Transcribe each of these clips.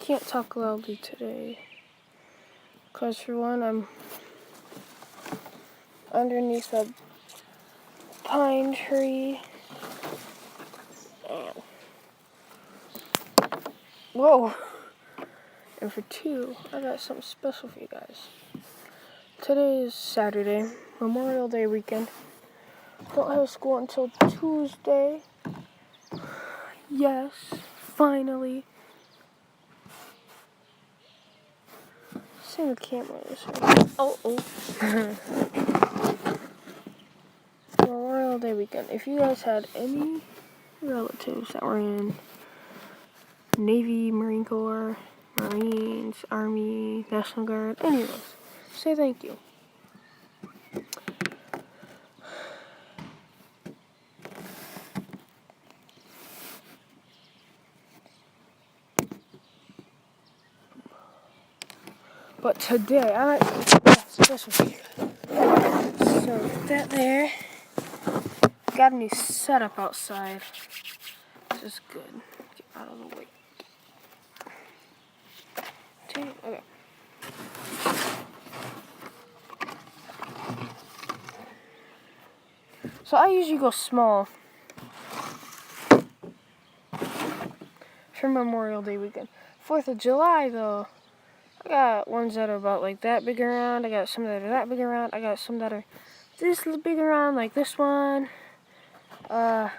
can't talk loudly today. Because for one, I'm underneath a pine tree. And whoa! And for two, I got something special for you guys. Today is Saturday, Memorial Day weekend. Don't have school until Tuesday. Yes, finally. See the camera this way. Oh. Memorial Day weekend. If you guys had any relatives that were in Navy, Marine Corps, Marines, Army, National Guard, any of those, say thank you. But today, I got special for you. So, that there, got a new setup outside. This is good. Get out of the way. Okay. So, I usually go small for Memorial Day weekend. 4th of July, though, I got ones that are about like that big around. I got some that are that big around. I got some that are this big around, like this one. I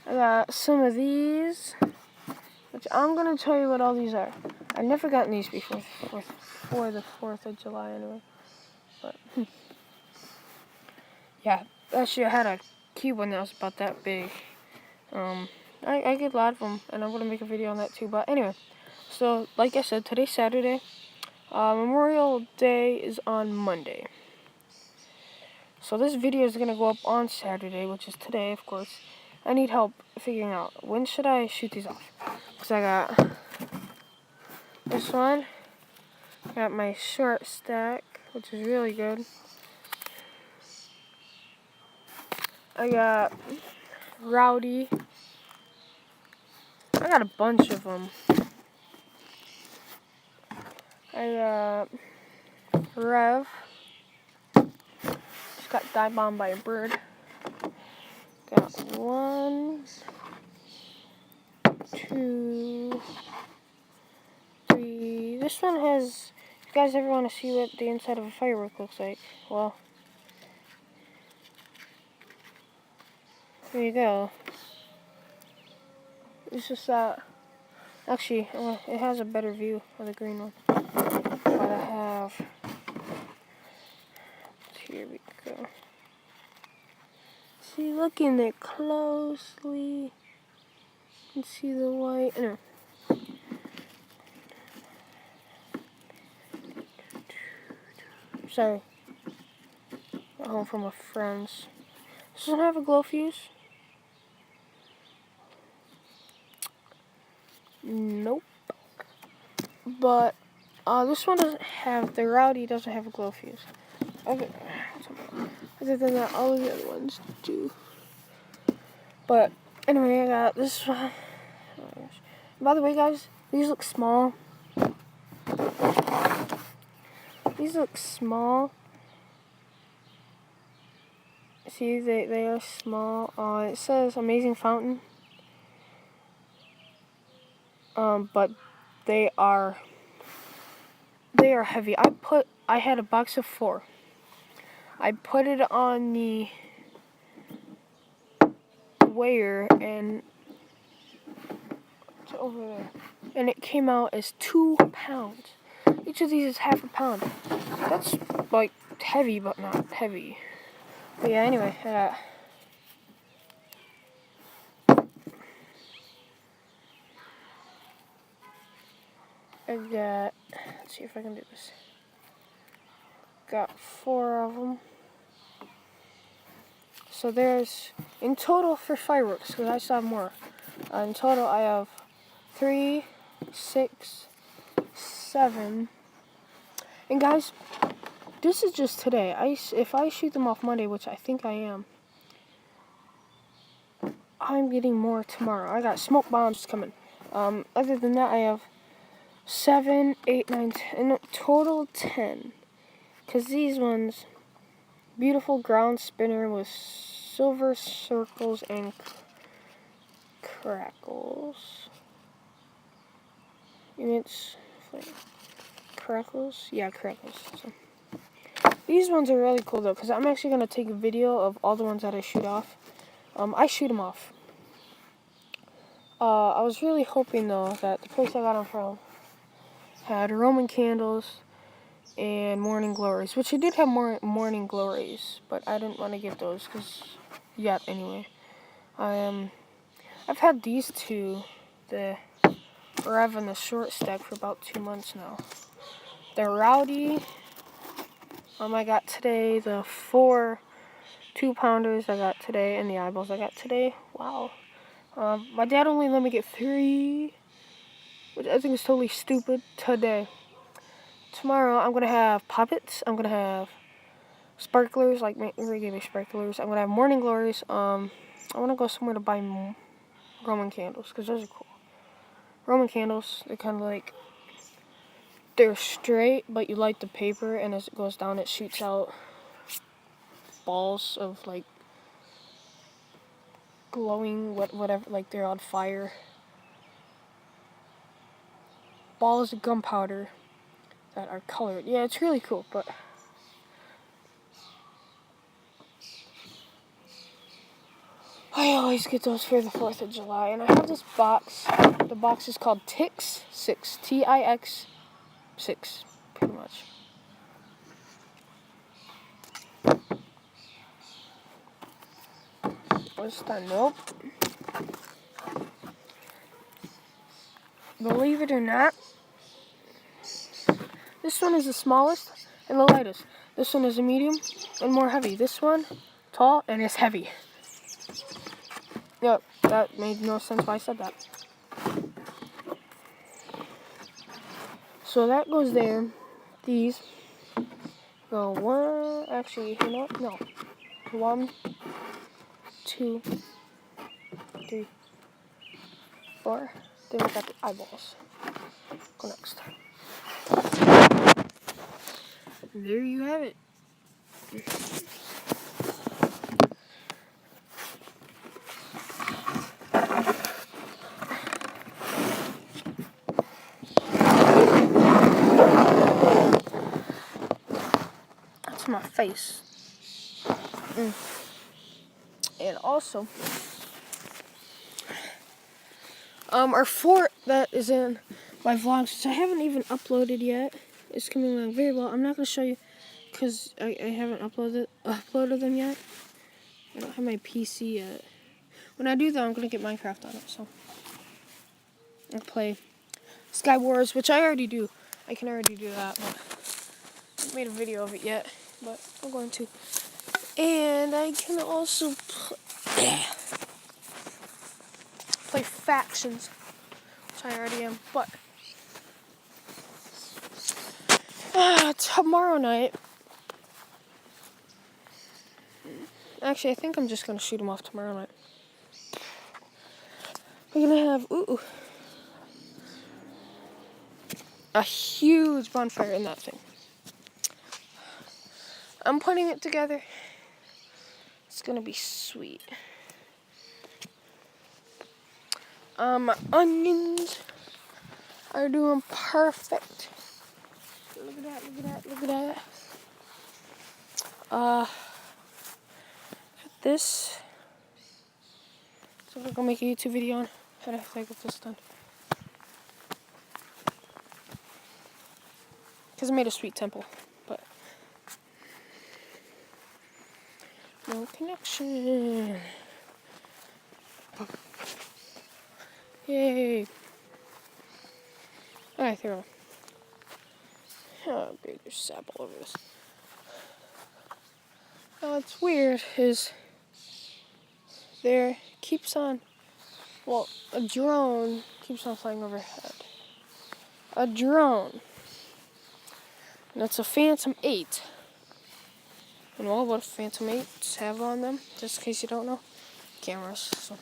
got some of these, which I'm going to tell you what all these are. I've never gotten these before for the 4th of July anyway. But, yeah, actually I had a cube one that was about that big. I get a lot of them, and I'm going to make a video on that too. But anyway, so like I said, today's Saturday. Memorial Day is on Monday. So this video is going to go up on Saturday, which is today, of course. I need help figuring out when should I shoot these off. Because I got this one. Got my short stack, which is really good. I got Rowdy. I got a bunch of them. I got Rev. Just got dive bombed by a bird. Got 1, 2, 3. This one has. If you guys ever want to see what the inside of a firework looks like, well, there you go. It's just that. Actually, it has a better view of the green one. But I have. Here we go. See, look in there closely. You can see the white. No. Sorry. Got home from a friend's. Does it have a glow fuse? Nope. But this one doesn't have. The Rowdy doesn't have a glow fuse. Other than that, all of the other ones do. But anyway, I got this one. By the way, guys, these look small. These look small. See, they are small. It says Amazing Fountain. But they are heavy. I had a box of 4. I put it on the weigher and it's over there. And it came out as 2 pounds. Each of these is half a pound. That's like heavy, but not heavy. But yeah, anyway, I got, let's see if I can do this. Got 4 of them. So there's, in total for fireworks, because I still have more. In total I have 3, 6, 7. And guys, this is just today. If I shoot them off Monday, which I think I am, I'm getting more tomorrow. I got smoke bombs coming. Other than that, I have 7, 8, 9, 10, no, total 10. Because these ones, beautiful ground spinner with silver circles and crackles. And it's like crackles? Yeah, crackles. So, these ones are really cool though, because I'm actually going to take a video of all the ones that I shoot off. I shoot them off. I was really hoping though that the place I got them from had Roman candles and morning glories, which I did have more morning glories, but I didn't want to get those because, yeah, anyway. I've had these two, the Rev and the short stack, for about 2 months now. The Rowdy, I got today. The 4 2-pounders I got today, and the eyeballs I got today. Wow. My dad only let me get 3, which I think is totally stupid, today. Tomorrow, I'm going to have poppets. I'm going to have sparklers, like Ray gave me sparklers. I'm going to have morning glories. I want to go somewhere to buy Roman candles, because those are cool. Roman candles, they're kind of like, they're straight, but you light the paper, and as it goes down, it shoots out balls of, like, glowing, whatever, like they're on fire. Balls of gunpowder that are colored. Yeah, it's really cool, but I always get those for the 4th of July, and I have this box. The box is called Tix 6, Tix 6, pretty much. What's that? Nope. Believe it or not, this one is the smallest and the lightest. This one is a medium and more heavy. This one, tall and is heavy. Yep, that made no sense why I said that. So that goes there. These go 1, actually, you know what? No. 1, 2, 3, 4. Then we got the eyeballs. Go next. There you have it. That's my face. And also, our fort that is in my vlogs, which I haven't even uploaded yet, is coming along very well. I'm not going to show you because I haven't uploaded them yet. I don't have my PC yet. When I do that, I'm going to get Minecraft on it, so I'll play Sky Wars, which I already do. I can already do that, but I haven't made a video of it yet, but I'm going to. And I can also play Factions, which I already am, but tomorrow night, actually I think I'm just going to shoot them off tomorrow night. We're going to have, a huge bonfire in that thing. I'm putting it together. It's going to be sweet. My onions are doing perfect. Look at that, look at that, look at that. This. So we're gonna make a YouTube video on how to get this done. Because I made a sweet temple, but no connection. Yay. Alright, there we go. Oh, great, there's sap all over this. What's weird is there keeps on, well, a drone keeps on flying overhead. A drone. And it's a Phantom 8. And well, what Phantom 8s have on them, just in case you don't know, cameras. So.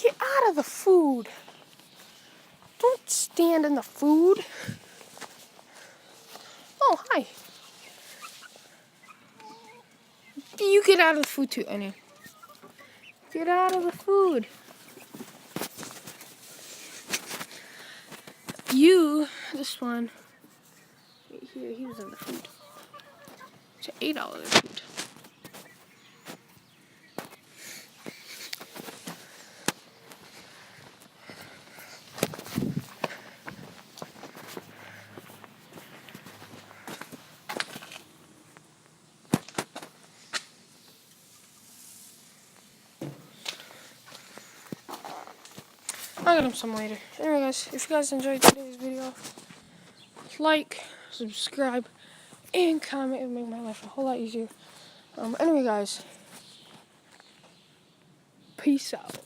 Get out of of the food. Don't stand in the food. Oh, hi. You get out of the food too, Annie. Get out of the food. You, this one, right here, he was in the food. So I ate all of the food. I'll get him some later. Anyway, guys, if you guys enjoyed today's video, like, subscribe, and comment. It would make my life a whole lot easier. Anyway, guys, peace out.